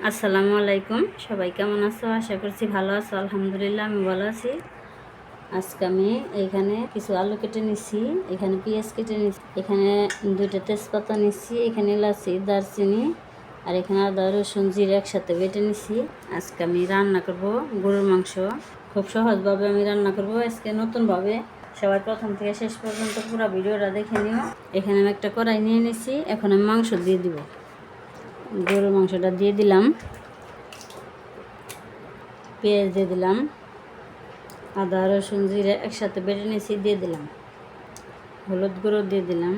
আসসালামু আলাইকুম। সবাই কেমন আছো? আশা করছি ভালো আছো। আলহামদুলিল্লাহ আমি ভালো আছি। আজকে আমি এখানে কিছু আলু কেটে নিচ্ছি, এখানে পেঁয়াজ কেটে নিচ্ছি, এখানে 2টা তেজপাতা নিচ্ছি, এখানে এলাচি, দারচিনি আর এখানে আদা রসুন জিরে একসাথে বেটে নিচ্ছি। আজকে আমি রান্না করব গরুর মাংস। খুব সহজভাবে আমি রান্না করব আজকে নতুনভাবে। সবাই প্রথম থেকে শেষ পর্যন্ত পুরো ভিডিওটা দেখে নিও। এখানে আমি একটা কড়াই নিয়ে নিচ্ছি, এখন আমি মাংস দিয়ে দিব। গরুর মাংসটা দিয়ে দিলাম, পেঁয়াজ দিয়ে দিলাম, আদা রসুন জিরে একসাথে বেটে নিয়েছি দিয়ে দিলাম, হলুদ গুঁড়ো দিয়ে দিলাম,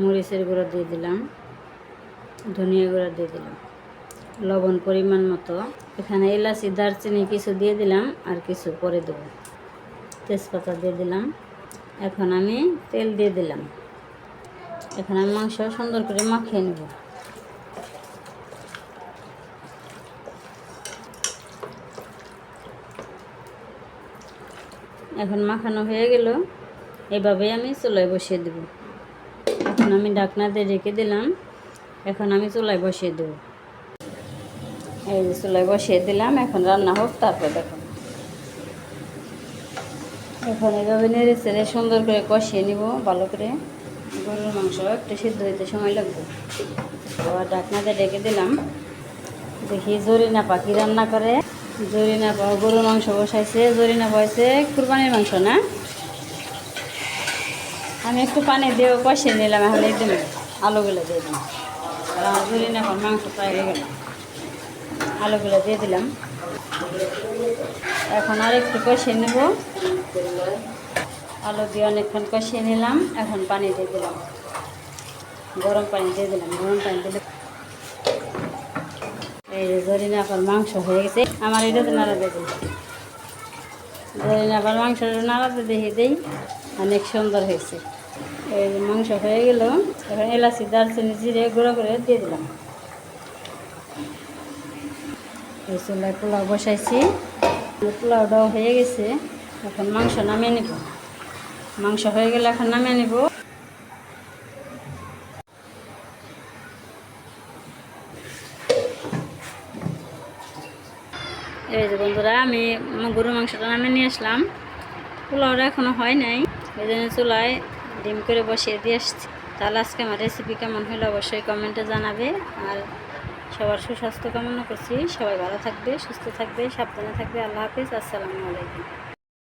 মরিচের গুঁড়ো দিয়ে দিলাম, ধনিয়া গুঁড়ো দিয়ে দিলাম, লবণ পরিমাণ মতো। এখানে এলাচি দারচিনি কিছু দিয়ে দিলাম আর কিছু পরে দেবো, তেজপাতা দিয়ে দিলাম। এখন আমি তেল দিয়ে দিলাম, এখন আমি মাংস সুন্দর করে মাখিয়ে নেব। এখন মাখানো হয়ে গেল, এভাবে আমি চুলায় বসিয়ে দেব। এখন আমি ঢাকনা দিয়ে রেখে দিলাম, এখন আমি চুলায় বসিয়ে দেব। এই যে চুলায় বসিয়ে দিলাম, এখন রান্না হোক তারপর দেখুন। এখন এভাবে নেড়ে চেড়ে সুন্দর করে কষিয়ে নিব ভালো করে। গরুর মাংস একটু সিদ্ধ হইতে সময় লাগবে। আবার ঢাকনা দিয়ে রেখে দিলাম, দেখি জরিনা পাখি রান্না করে। জরিনা পা গরুর মাংস বসাইছে, জরিনা পাইছে কুরবানির মাংস না। আমি একটু পানি দিয়ে কষিয়ে নিলাম, এখন এই দিন আলুগুলো দিয়ে দিলাম। আর আমার জরিনা পার মাংস প্রায় হয়ে গেল, আলুগুলো দিয়ে দিলাম। এখন আর একটু কষিয়ে নেব, আলু দিয়ে অনেকক্ষণ কষিয়ে নিলাম। এখন পানি দিয়ে দিলাম, গরম পানি দিয়ে দিলাম। গরম পানি দিলে এই যে জরিনা পার মাংস হয়ে গেছে। আমার এটাতে নাড়া দিয়ে দিই, জরিনা পার মাংস নাড়াতে দেখে দিই, অনেক সুন্দর হয়েছে। এই যে মাংস হয়ে গেল, এখন এলাচি দারচিনি জিরে গুঁড়ো করে দিয়ে দিলাম। এই চুলায় পোলাও বসাইছি, পোলাওটাও হয়ে গেছে। এখন মাংস নামিয়ে নিব, মাংস হয়ে গেলে এখন নামিয়ে নিব। এই যে বন্ধুরা, আমি গরুর মাংসটা নামিয়ে নিয়ে আসলাম। পোলাওটা এখনও হয় নাই, এই জন্য চুলায় ডিম করে বসিয়ে দিয়ে আসছি। তাহলে আজকে আমার রেসিপি কেমন হলো অবশ্যই কমেন্টে জানাবে। আর সবার সুস্বাস্থ্য কামনা করছি। সবাই ভালো থাকবে, সুস্থ থাকবে, সাবধানে থাকবে। আল্লাহ হাফিজ। আসসালামু আলাইকুম।